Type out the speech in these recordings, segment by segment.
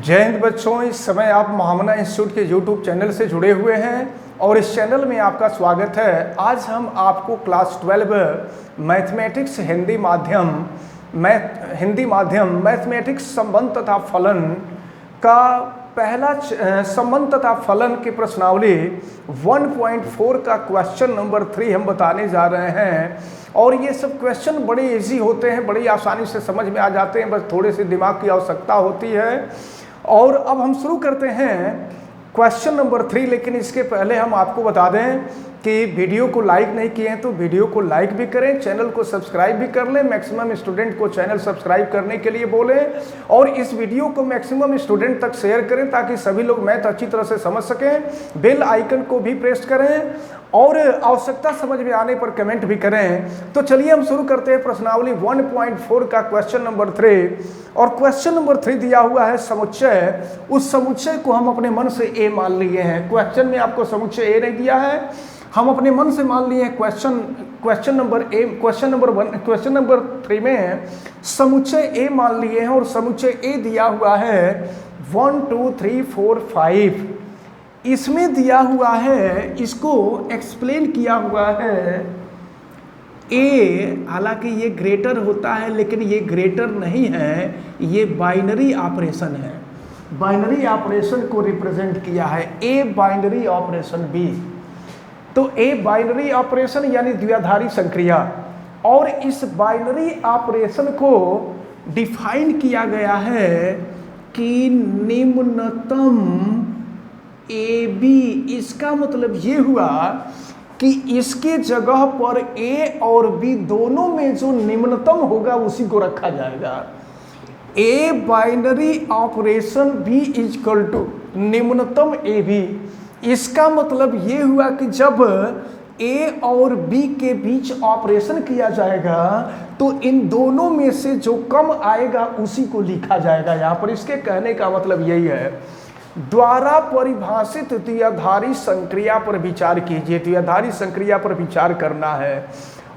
जय हिंद बच्चों, इस समय आप महामना इंस्टीट्यूट के यूट्यूब चैनल से जुड़े हुए हैं और इस चैनल में आपका स्वागत है। आज हम आपको क्लास 12 मैथमेटिक्स हिंदी माध्यम मैथमेटिक्स संबंध तथा फलन का पहला संबंध तथा फलन की प्रश्नावली 1.4 का क्वेश्चन नंबर 3 हम बताने जा रहे हैं। और ये सब क्वेश्चन बड़े इजी होते हैं, बड़ी आसानी से समझ में आ जाते हैं, बस थोड़े से दिमाग की आवश्यकता होती है। और अब हम शुरू करते हैं क्वेश्चन नंबर 3। लेकिन इसके पहले हम आपको बता दें कि वीडियो को लाइक नहीं किए हैं तो वीडियो को लाइक भी करें, चैनल को सब्सक्राइब भी कर लें। मैक्सिमम स्टूडेंट को चैनल सब्सक्राइब करने के लिए बोलें और इस वीडियो को मैक्सिमम स्टूडेंट तक शेयर करें ताकि सभी लोग मैथ अच्छी तरह से समझ सकें। बेल आइकन को भी प्रेस करें और आवश्यकता समझ में आने पर कमेंट भी करें। तो चलिए हम शुरू करते हैं प्रश्नावली 1.4 का क्वेश्चन नंबर 3। और क्वेश्चन नंबर 3 दिया हुआ है समुच्चय। उस समुच्चय को हम अपने मन से ए मान लिए हैं। क्वेश्चन में आपको समुच्चय ए नहीं दिया है, हम अपने मन से मान लिए हैं। क्वेश्चन नंबर 3 में समुच्चय ए मान लिए हैं और समुच्चय ए दिया हुआ है 1 2 3 4 5। इसमें दिया हुआ है, इसको एक्सप्लेन किया हुआ है ए, हालांकि ये ग्रेटर होता है लेकिन ये ग्रेटर नहीं है, ये बाइनरी ऑपरेशन है। बाइनरी ऑपरेशन को रिप्रेजेंट किया है ए बाइनरी ऑपरेशन बी। तो ए बाइनरी ऑपरेशन यानी द्विआधारी संक्रिया, और इस बाइनरी ऑपरेशन को डिफाइन किया गया है कि निम्नतम ए बी। इसका मतलब ये हुआ कि इसके जगह पर ए और बी दोनों में जो निम्नतम होगा उसी को रखा जाएगा। A binary operation B is equal to निम्नतम ए बी। इसका मतलब ये हुआ कि जब ए और बी के बीच ऑपरेशन किया जाएगा तो इन दोनों में से जो कम आएगा उसी को लिखा जाएगा। यहाँ पर इसके कहने का मतलब यही है, द्वारा परिभाषित द्विआधारी संक्रिया पर विचार कीजिए। द्विआधारी संक्रिया पर विचार करना है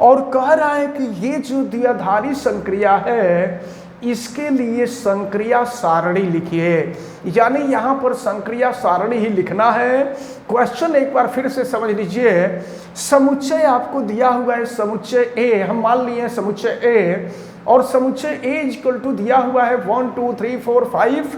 और कह रहा है कि ये जो द्विआधारी संक्रिया है इसके लिए संक्रिया सारणी लिखिए। यानी यहाँ पर संक्रिया सारणी ही लिखना है। क्वेश्चन एक बार फिर से समझ लीजिए। समुच्चय आपको दिया हुआ है, समुच्चय ए हम मान लिए समुच्चय ए, और समुच्चय ए इक्वल टू दिया हुआ है 1 2 3 4 5।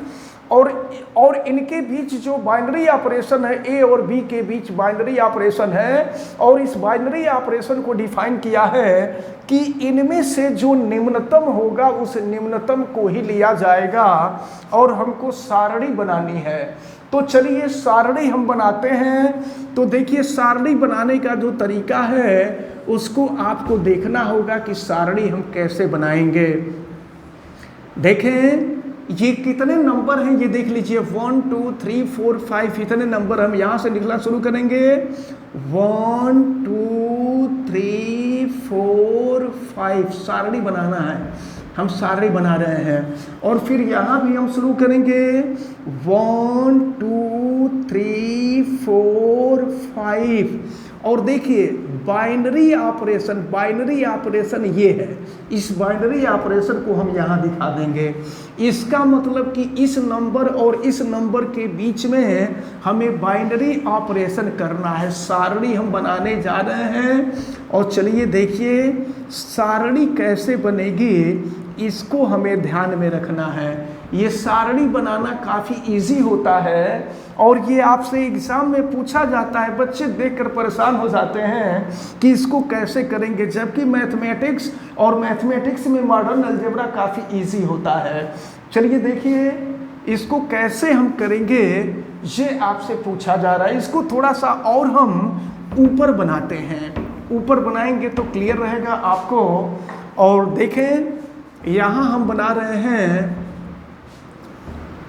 और इनके बीच जो बाइनरी ऑपरेशन है, ए और बी के बीच बाइनरी ऑपरेशन है, और इस बाइनरी ऑपरेशन को डिफाइन किया है कि इनमें से जो निम्नतम होगा उस निम्नतम को ही लिया जाएगा और हमको सारणी बनानी है। तो चलिए सारणी हम बनाते हैं। तो देखिए सारणी बनाने का जो तरीका है उसको आपको देखना होगा कि सारणी हम कैसे बनाएंगे। देखें ये कितने नंबर हैं ये देख लीजिए, 1 2 3 4 5 इतने नंबर हम यहाँ से लिखना शुरू करेंगे। 1 2 3 4 5 सारणी बनाना है, हम सारणी बना रहे हैं। और फिर यहाँ भी हम शुरू करेंगे 1 2 3 4 5। और देखिए बाइनरी ऑपरेशन ये है, इस बाइनरी ऑपरेशन को हम यहाँ दिखा देंगे। इसका मतलब कि इस नंबर और इस नंबर के बीच में हमें बाइनरी ऑपरेशन करना है। सारणी हम बनाने जा रहे हैं और चलिए देखिए सारणी कैसे बनेगी इसको हमें ध्यान में रखना है। ये सारणी बनाना काफ़ी इजी होता है और ये आपसे एग्जाम में पूछा जाता है। बच्चे देखकर परेशान हो जाते हैं कि इसको कैसे करेंगे, जबकि मैथमेटिक्स में मॉडर्न अलजेब्रा काफ़ी इजी होता है। चलिए देखिए इसको कैसे हम करेंगे ये आपसे पूछा जा रहा है। इसको थोड़ा सा और हम ऊपर बनाते हैं, ऊपर बनाएंगे तो क्लियर रहेगा आपको। और देखें यहाँ हम बना रहे हैं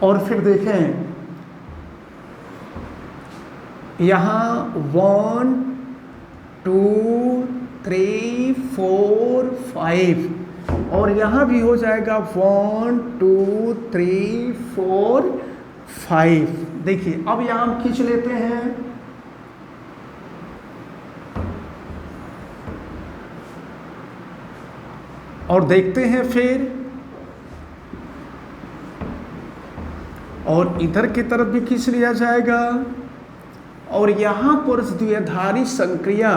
और फिर देखें यहाँ 1 2 3 4 5 और यहाँ भी हो जाएगा 1 2 3 4 5। देखिए अब यहाँ हम खींच लेते हैं और देखते हैं फिर। और इधर की तरफ भी खींच लिया जाएगा। और यहाँ पर द्विआधारी संक्रिया,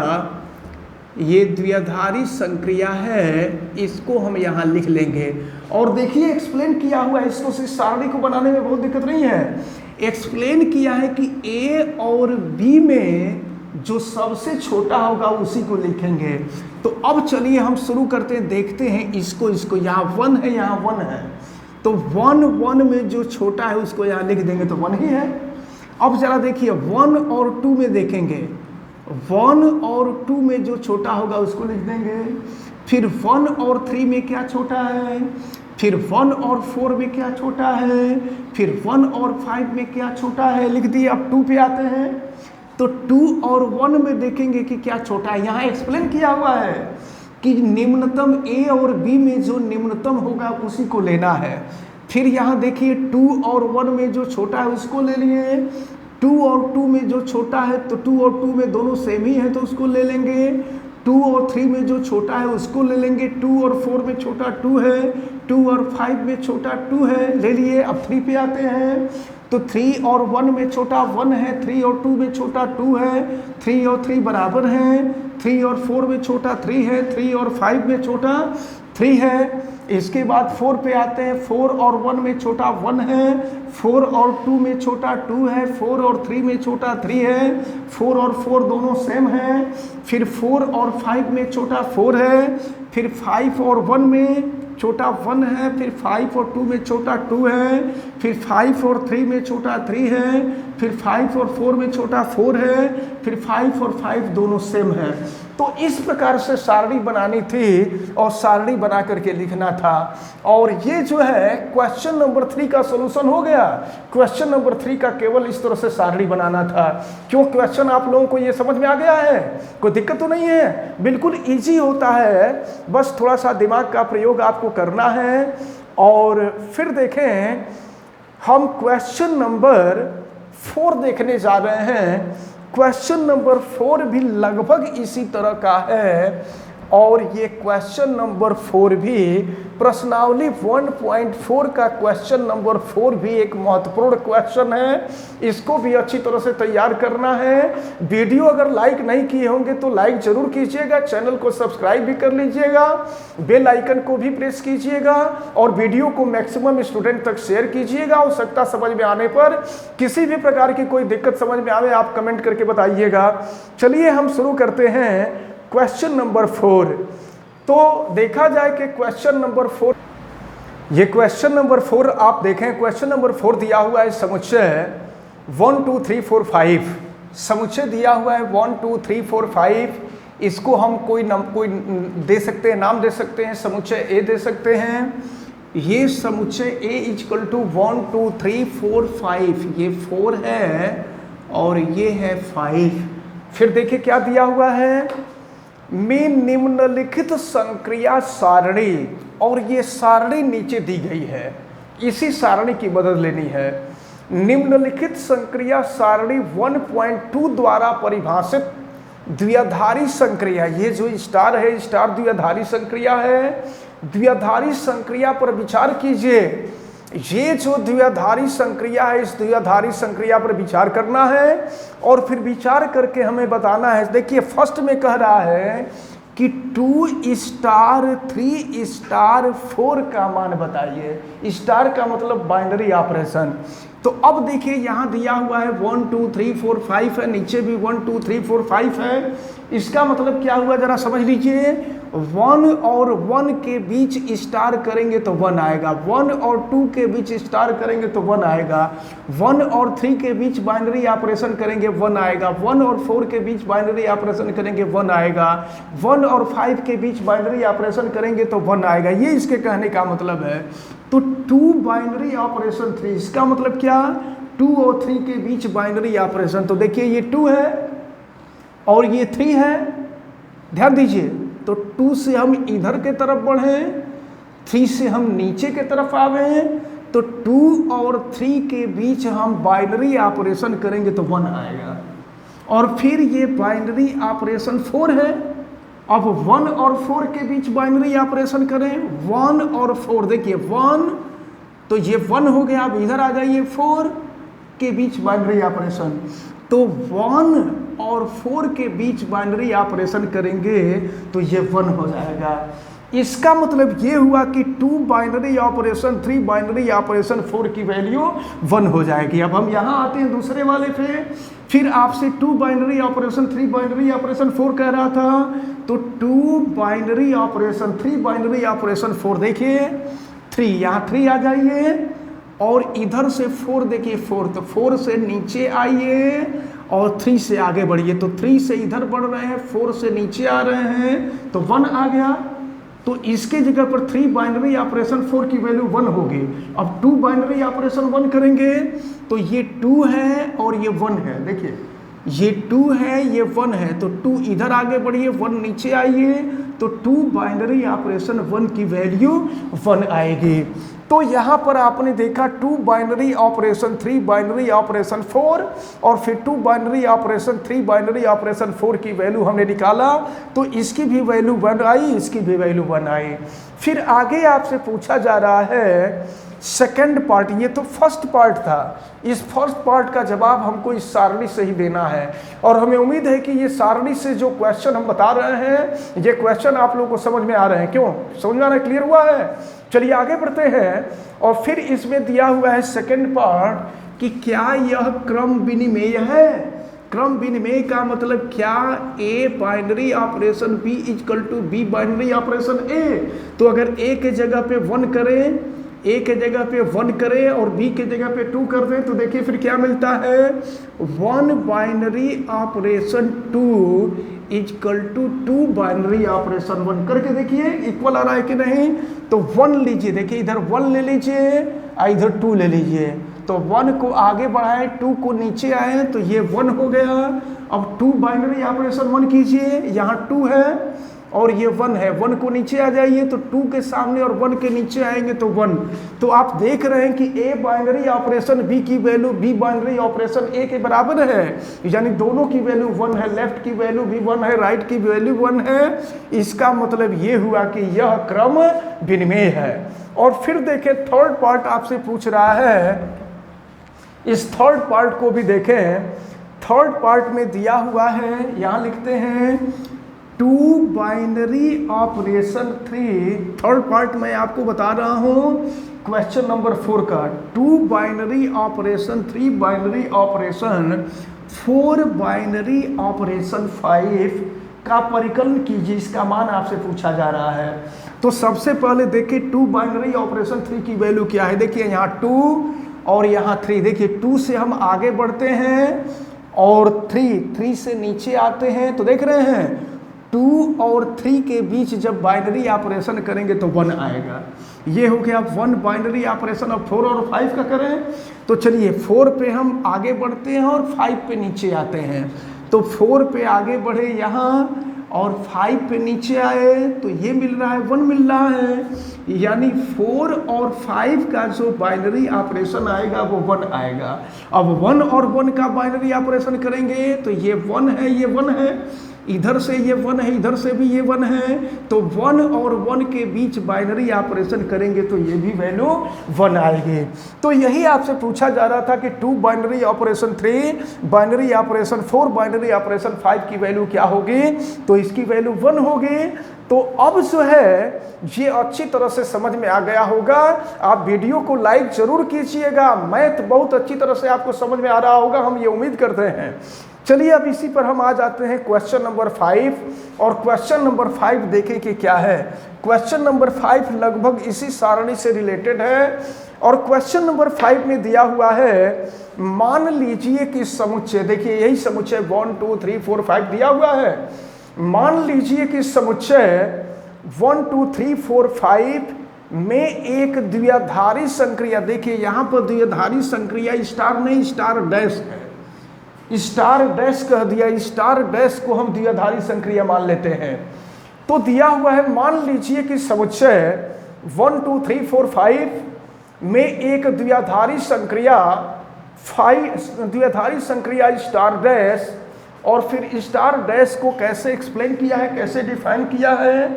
ये द्विआधारी संक्रिया है, इसको हम यहाँ लिख लेंगे। और देखिए एक्सप्लेन किया हुआ है, इसको इस सारणी को बनाने में बहुत दिक्कत नहीं है। एक्सप्लेन किया है कि ए और बी में जो सबसे छोटा होगा उसी को लिखेंगे। तो अब चलिए हम शुरू करते हैं, देखते हैं इसको यहाँ 1 है, यहाँ 1 है, तो 1 में जो छोटा है उसको यहाँ लिख देंगे तो 1 ही है। अब जरा देखिए 1 और 2 में देखेंगे, 1 और 2 में जो छोटा होगा उसको लिख देंगे। फिर 1 और 3 में क्या छोटा है, फिर 1 और 4 में क्या छोटा है, फिर 1 और 5 में क्या छोटा है, लिख दिए। अब 2 पे आते हैं, तो 2 और 1 में देखेंगे कि क्या छोटा है। यहाँ एक्सप्लेन किया हुआ है कि निम्नतम ए और बी में जो निम्नतम होगा उसी को लेना है। फिर यहाँ देखिए 2 और 1 में जो छोटा है उसको ले लिए, 2 और 2 में जो छोटा है तो 2 और 2 में दोनों सेम ही है तो उसको ले लेंगे। 2 और 3 में जो छोटा है उसको ले लेंगे। 2 और 4 में छोटा 2 है, 2 और 5 में छोटा 2 है, ले लिए। अब 3 पे आते हैं, तो 3 और 1 में छोटा 1 है, 3 और 2 में छोटा 2 है, 3 और 3 बराबर हैं, 3 और 4 में छोटा 3 है, 3 और 5 में छोटा 3 है। इसके बाद 4 पे आते हैं, 4 और 1 में छोटा 1 है, 4 और 2 में छोटा 2 है, 4 और 3 में छोटा 3 है, 4 और 4 दोनों सेम हैं। फिर 4 और 5 में छोटा 4 है, फिर 5 और 1 में छोटा 1 है, फिर 5 और 2 में छोटा 2 है, फिर 5 और 3 में छोटा 3 है, फिर 5 और 4 में छोटा 4 है, फिर 5 और 5 दोनों सेम है। तो इस प्रकार से सारणी बनानी थी और सारणी बना करके लिखना था। और ये जो है क्वेश्चन नंबर 3 का सॉल्यूशन हो गया। क्वेश्चन नंबर 3 का केवल इस तरह से सारणी बनाना था। क्यों क्वेश्चन आप लोगों को ये समझ में आ गया है? कोई दिक्कत तो नहीं है, बिल्कुल इजी होता है, बस थोड़ा सा दिमाग का प्रयोग आपको करना है। और फिर देखें हम क्वेश्चन नंबर 4 देखने जा रहे हैं। क्वेश्चन नंबर 4 भी लगभग इसी तरह का है। और ये क्वेश्चन नंबर 4 भी प्रश्नावली 1.4 का क्वेश्चन नंबर 4 भी एक महत्वपूर्ण क्वेश्चन है। इसको भी अच्छी तरह से तैयार करना है। वीडियो अगर लाइक नहीं किए होंगे तो लाइक जरूर कीजिएगा, चैनल को सब्सक्राइब भी कर लीजिएगा, बेल आइकन को भी प्रेस कीजिएगा और वीडियो को मैक्सिमम स्टूडेंट तक शेयर कीजिएगा। आवश्यकता समझ में आने पर किसी भी प्रकार की कोई दिक्कत समझ में आवे आप कमेंट करके बताइएगा। चलिए हम शुरू करते हैं क्वेश्चन नंबर 4। तो देखा जाए कि क्वेश्चन नंबर 4, ये क्वेश्चन नंबर 4 आप देखें। क्वेश्चन नंबर 4 दिया हुआ है समुच्चय 1 2 3 4 5। समुच्चय दिया हुआ है 1 2 3 4 5। इसको हम कोई दे सकते हैं, नाम दे सकते हैं, समुच्चय ए दे सकते हैं। ये समुच्चय ए इक्वल टू 1 2 3 4 5, ये 4 है और ये है 5। फिर देखिए क्या दिया हुआ है, में निम्नलिखित संक्रिया सारणी, और ये सारणी नीचे दी गई है, इसी सारणी की मदद लेनी है। निम्नलिखित संक्रिया सारणी 1.2 द्वारा परिभाषित द्विआधारी संक्रिया, ये जो स्टार है स्टार द्विआधारी संक्रिया है। द्विआधारी संक्रिया पर विचार कीजिए। ये जो द्विआधारी संक्रिया है इस द्विआधारी संक्रिया पर विचार करना है और फिर विचार करके हमें बताना है। देखिए फर्स्ट में कह रहा है कि 2 स्टार 3 स्टार 4 का मान बताइए। स्टार का मतलब बाइनरी ऑपरेशन। तो अब देखिए यहाँ दिया हुआ है 1 2 3 4 5 है, नीचे भी 1 2 3 4 5 है। इसका मतलब क्या हुआ जरा समझ लीजिए। 1 और 1 के बीच स्टार करेंगे तो 1 आएगा, 1 और 2 के बीच स्टार करेंगे तो 1 आएगा, 1 और 3 के बीच बाइनरी ऑपरेशन करेंगे 1 आएगा, 1 और 4 के बीच बाइनरी ऑपरेशन करेंगे 1 आएगा, 1 और 5 के बीच बाइनरी ऑपरेशन करेंगे तो 1 आएगा। ये इसके कहने का मतलब है। तो 2 बाइनरी ऑपरेशन 3, इसका मतलब क्या, 2 और 3 के बीच बाइनरी ऑपरेशन। तो देखिए ये 2 है और ये 3 है, ध्यान दीजिए। तो 2 से हम इधर के तरफ बढ़ें, 3 से हम नीचे के तरफ आवे, तो 2 और 3 के बीच हम बाइनरी ऑपरेशन करेंगे तो 1 आएगा। और फिर ये बाइनरी ऑपरेशन 4 है। अब 1 और 4 के बीच बाइनरी ऑपरेशन करें, 1 और 4, देखिए 1 तो ये 1 हो गया। अब इधर आ जाइए 4 के बीच बाइनरी ऑपरेशन, तो 1 और 4 के बीच बाइनरी ऑपरेशन करेंगे तो ये 1 हो जाएगा। इसका मतलब ये हुआ कि 2 बाइनरी ऑपरेशन 3 बाइनरी ऑपरेशन 4 की वैल्यू 1 हो जाएगी। अब हम यहाँ आते हैं दूसरे वाले पे, फिर आपसे 2 बाइनरी ऑपरेशन 3 बाइनरी ऑपरेशन 4 कह रहा था, तो 2 बाइनरी ऑपरेशन 3 बाइनरी ऑपरेशन 4, देखिए 3, यहाँ 3 आ जाइए और इधर से 4 देखिए 4, तो 4 से नीचे आइए और 3 से आगे बढ़िए, तो 3 से इधर बढ़ रहे हैं, 4 से नीचे आ रहे हैं, तो 1 आ गया। तो इसके जगह पर 3 बाइनरी ऑपरेशन 4 की वैल्यू 1 होगी। अब 2 बाइनरी ऑपरेशन 1 करेंगे तो ये 2 है और ये 1 है, देखिए ये 2 है ये 1 है, तो 2 इधर आगे बढ़िए 1 नीचे आइए, तो 2 बाइनरी ऑपरेशन 1 की वैल्यू 1 आएगी। तो यहाँ पर आपने देखा 2 बाइनरी ऑपरेशन 3 बाइनरी ऑपरेशन 4 और फिर 2 बाइनरी ऑपरेशन 3 बाइनरी ऑपरेशन 4 की वैल्यू हमने निकाला, तो इसकी भी वैल्यू 1 आई, इसकी भी वैल्यू 1 आई। फिर आगे आपसे पूछा जा रहा है सेकंड पार्ट, ये तो फर्स्ट पार्ट था, इस फर्स्ट पार्ट का जवाब हमको इस सारणी से ही देना है और हमें उम्मीद है कि ये सारणी से जो क्वेश्चन हम बता रहे हैं ये क्वेश्चन आप लोगों को समझ में आ रहे हैं। क्यों समझ में आ रहा है, क्लियर हुआ है? चलिए आगे बढ़ते हैं। और फिर इसमें दिया हुआ है सेकंड पार्ट कि क्या यह क्रम विनिमेय है। क्रम विनिमेय का मतलब क्या A binary operation B equal to B binary operation A. तो अगर ए के जगह पे 1 करें, ए के जगह पे 1 करें और बी के जगह पे 2 कर दें, तो देखिए फिर क्या मिलता है, 1 binary operation 2 equal to 2 binary operation 1 करके देखिए इक्वल आ रहा है कि नहीं। तो 1 लीजिए, देखिए इधर 1 ले लीजिए, इधर 2 ले लीजिए, तो 1 को आगे बढ़ाए 2 को नीचे आए, तो ये 1 हो गया। अब 2 बाइनरी ऑपरेशन 1 कीजिए, यहाँ 2 है और ये 1 है, 1 को नीचे आ जाइए, तो 2 के सामने और 1 के नीचे आएंगे तो 1। तो आप देख रहे हैं कि ए बाइनरी ऑपरेशन बी की वैल्यू बी बाइनरी ऑपरेशन ए के बराबर है, यानी दोनों की वैल्यू 1 है, लेफ्ट की वैल्यू भी 1 है, राइट की वैल्यू 1 है। इसका मतलब ये हुआ कि यह क्रम विनिमेय है। और फिर देखें थर्ड पार्ट आपसे पूछ रहा है, इस थर्ड पार्ट को भी देखें। थर्ड पार्ट में दिया हुआ है, यहाँ लिखते हैं 2 बाइनरी ऑपरेशन 3, थर्ड पार्ट मैं आपको बता रहा हूँ क्वेश्चन नंबर 4 का। 2 binary operation 3 binary operation 4 binary operation 5 का परिकलन कीजिए, इसका मान आपसे पूछा जा रहा है। तो सबसे पहले देखिए 2 बाइनरी ऑपरेशन 3 की वैल्यू क्या है, देखिए यहाँ 2 और यहाँ 3, देखिए 2 से हम आगे बढ़ते हैं और 3 से नीचे आते हैं, तो देख रहे हैं 2 और 3 के बीच जब बाइनरी ऑपरेशन करेंगे तो 1 आएगा। ये हो गया 1 बाइनरी ऑपरेशन। अब 4 और 5 का करें, तो चलिए 4 पे हम आगे बढ़ते हैं और 5 पे नीचे आते हैं, तो 4 पे आगे बढ़े यहाँ और 5 पे नीचे आए, तो ये मिल रहा है 1 मिल रहा है, यानी 4 और 5 का जो बाइनरी ऑपरेशन आएगा वो 1 आएगा। अब 1 और 1 का बाइनरी ऑपरेशन करेंगे तो ये 1 है, ये 1 है, इधर से ये 1 है, इधर से भी ये 1 है, तो 1 और 1 के बीच बाइनरी ऑपरेशन करेंगे तो ये भी वैल्यू 1 आएगी। तो यही आपसे पूछा जा रहा था कि 2 binary operation 3 binary operation 4 binary operation 5 की वैल्यू क्या होगी, तो इसकी वैल्यू 1 होगी। तो अब जो है ये अच्छी तरह से समझ में आ गया होगा। आप वीडियो को लाइक जरूर कीजिएगा, मैथ बहुत अच्छी तरह से आपको समझ में आ रहा होगा, हम ये उम्मीद करते हैं। चलिए अब इसी पर हम आ जाते हैं क्वेश्चन नंबर 5, और क्वेश्चन नंबर 5 देखें कि क्या है। क्वेश्चन नंबर 5 लगभग इसी सारणी से रिलेटेड है, और क्वेश्चन नंबर 5 में दिया हुआ है, मान लीजिए कि समुच्चय, देखिए यही समुच्चय 1 2 3 4 5 दिया हुआ है। मान लीजिए कि समुच्चय 1 2 3 4 5 में एक द्विआधारी संक्रिया, देखिए यहाँ पर द्विआधारी संक्रिया स्टार नहीं स्टार डैश है, स्टार डैश कह दिया, स्टार डैश को हम द्विआधारी संक्रिया मान लेते हैं। तो दिया हुआ है, मान लीजिए कि समुच्चय 1 2 3 4 5 में एक द्विआधारी संक्रिया स्टार डैश, और फिर स्टार डैश को कैसे एक्सप्लेन किया है, कैसे डिफाइन किया है,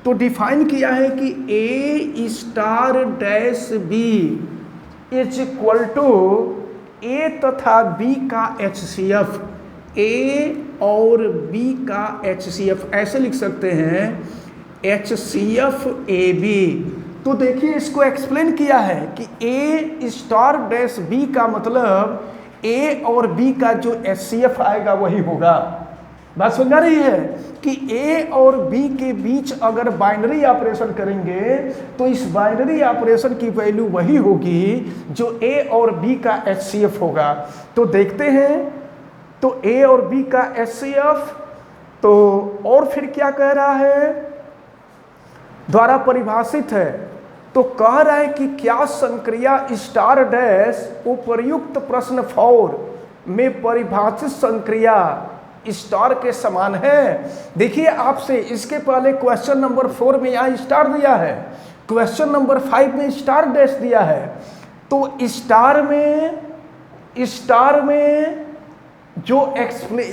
तो डिफाइन किया है कि A star dash B is equal to A तथा बी का HCF, ए और बी का HCF, ऐसे लिख सकते हैं HCF AB। तो देखिए इसको एक्सप्लेन किया है कि ए स्टार डैश बी का मतलब ए और बी का जो HCF आएगा वही होगा। बात समझ आ रही है कि ए और बी के बीच अगर बाइनरी ऑपरेशन करेंगे तो इस बाइनरी ऑपरेशन की वैल्यू वही होगी जो ए और बी का HCF होगा। तो देखते हैं, तो ए और बी का HCF, तो और फिर क्या कह रहा है, द्वारा परिभाषित है। तो कह रहा है कि क्या संक्रिया स्टार डैश उपर्युक्त प्रश्न 4 में परिभाषित संक्रिया स्टार के समान है। देखिए आपसे इसके पहले क्वेश्चन नंबर 4 में यहाँ स्टार दिया है, क्वेश्चन नंबर 5 में स्टार डैश दिया है। तो स्टार में जो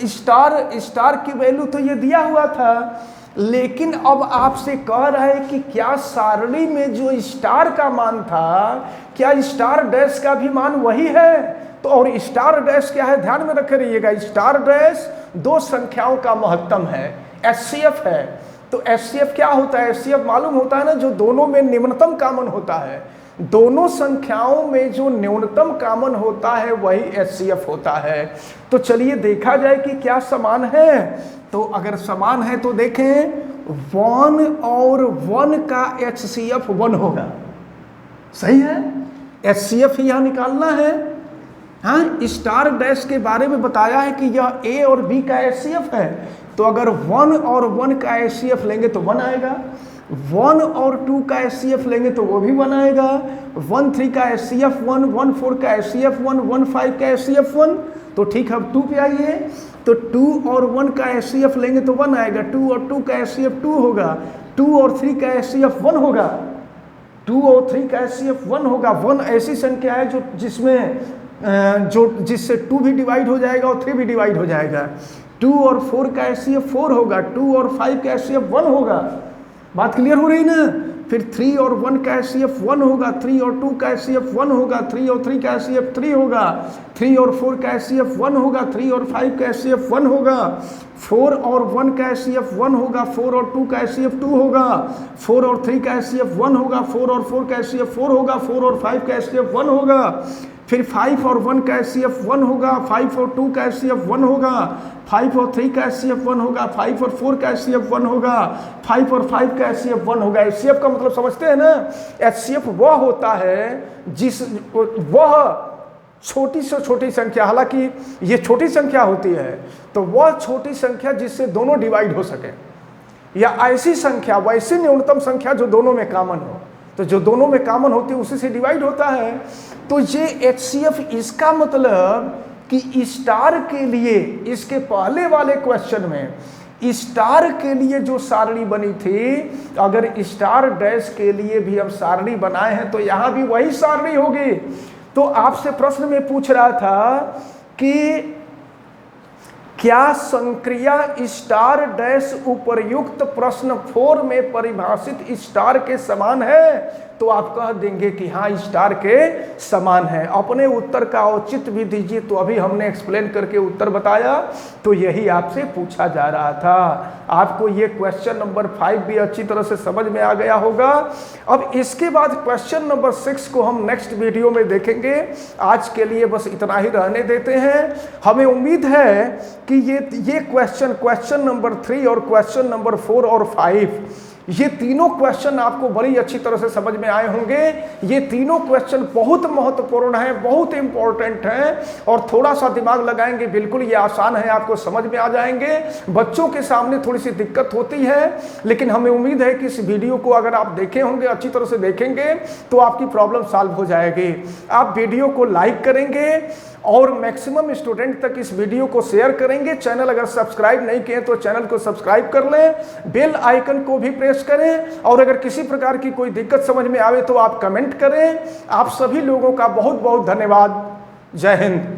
स्टार की वैल्यू तो ये दिया हुआ था, लेकिन अब आपसे कह रहा है कि क्या सारणी में जो स्टार का मान था क्या स्टार डैश का भी मान वही है। तो और स्टार डैश क्या है, ध्यान में रखे रहिएगा, स्टार डैश दो संख्याओं का महत्तम है, HCF है। तो HCF क्या होता है, HCF मालूम होता है ना, जो दोनों में निम्नतम कॉमन होता है, दोनों संख्याओं में जो न्यूनतम कॉमन होता है वही HCF होता है। तो चलिए देखा जाए कि क्या समान है। तो अगर समान है तो देखें 1 और 1 का HCF 1 होगा, सही है, HCF यहाँ निकालना है। हाँ, स्टार डैश के बारे में बताया है कि यह ए और बी का HCF है। तो अगर 1 और 1 का HCF लेंगे तो 1 आएगा, 1 और 2 का HCF लेंगे तो वो भी 1 आएगा, 1 3 का HCF 1, 1 4 का HCF 1, 1 5 का HCF 1। तो ठीक है, अब 2 पे आइए, तो 2 और 1 का HCF लेंगे तो 1 आएगा, 2 और 2 का HCF 2 होगा, 2 और 3 का HCF 1 होगा, 2 और 3 का HCF 1 होगा। 1 ऐसी संख्या है जो जिससे 2 भी डिवाइड हो जाएगा और 3 भी डिवाइड हो जाएगा। 2 और 4 का HCF 4 होगा, 2 और 5 का HCF 1 होगा। बात क्लियर हो रही ना। फिर 3 और 1 का HCF 1 होगा, 3 और 2 का HCF 1 होगा, 3 और 3 का HCF 3 होगा, 3 और 4 का HCF 1 होगा, 3 और 5 का HCF 1 होगा, 4 और 1 का HCF 1 होगा, 4 और 2 का HCF 2 होगा, 4 और 3 का HCF 1 होगा, 4 और 4 का HCF 4 होगा, 4 और 5 का HCF 1 होगा। फिर 5 और 1 का HCF 1 होगा, 5 और 2 का HCF 1 होगा, 5 और 3 का HCF 1 होगा, 5 और 4 का HCF 1 होगा, 5 और 5 का HCF 1 होगा। HCF का मतलब समझते हैं ना, HCF वह होता है वह छोटी से छोटी संख्या, हालांकि ये छोटी संख्या होती है, तो वह छोटी संख्या जिससे दोनों डिवाइड हो सके, या ऐसी संख्या, वैसी न्यूनतम संख्या जो दोनों में कॉमन हो। तो जो दोनों में कॉमन होती है उसी से डिवाइड होता है। तो ये HCF, इसका मतलब कि स्टार के लिए, इसके पहले वाले क्वेश्चन में स्टार के लिए जो सारणी बनी थी, अगर स्टार डैश के लिए भी हम सारणी बनाए हैं तो यहाँ भी वही सारणी होगी। तो आपसे प्रश्न में पूछ रहा था कि क्या संक्रिया स्टार डैश उपर्युक्त प्रश्न 4 में परिभाषित स्टार के समान है। तो आप कह देंगे कि हाँ स्टार के समान है। अपने उत्तर का औचित्य भी दीजिए। तो अभी हमने एक्सप्लेन करके उत्तर बताया, तो यही आपसे पूछा जा रहा था। आपको ये क्वेश्चन नंबर 5 भी अच्छी तरह से समझ में आ गया होगा। अब इसके बाद क्वेश्चन नंबर 6 को हम नेक्स्ट वीडियो में देखेंगे। आज के लिए बस इतना ही रहने देते हैं। हमें उम्मीद है कि ये क्वेश्चन नंबर 3 और क्वेश्चन नंबर 4 और 5, ये तीनों क्वेश्चन आपको बड़ी अच्छी तरह से समझ में आए होंगे। ये तीनों क्वेश्चन बहुत महत्वपूर्ण हैं, बहुत इंपॉर्टेंट हैं, और थोड़ा सा दिमाग लगाएंगे बिल्कुल ये आसान है, आपको समझ में आ जाएंगे। बच्चों के सामने थोड़ी सी दिक्कत होती है, लेकिन हमें उम्मीद है कि इस वीडियो को अगर आप देखे होंगे, अच्छी तरह से देखेंगे, तो आपकी प्रॉब्लम सॉल्व हो जाएगी। आप वीडियो को लाइक करेंगे और मैक्सिमम स्टूडेंट तक इस वीडियो को शेयर करेंगे। चैनल अगर सब्सक्राइब नहीं किए तो चैनल को सब्सक्राइब कर लें, बेल आइकन को भी प्रेस करें, और अगर किसी प्रकार की कोई दिक्कत समझ में आवे तो आप कमेंट करें। आप सभी लोगों का बहुत बहुत धन्यवाद। जय हिंद।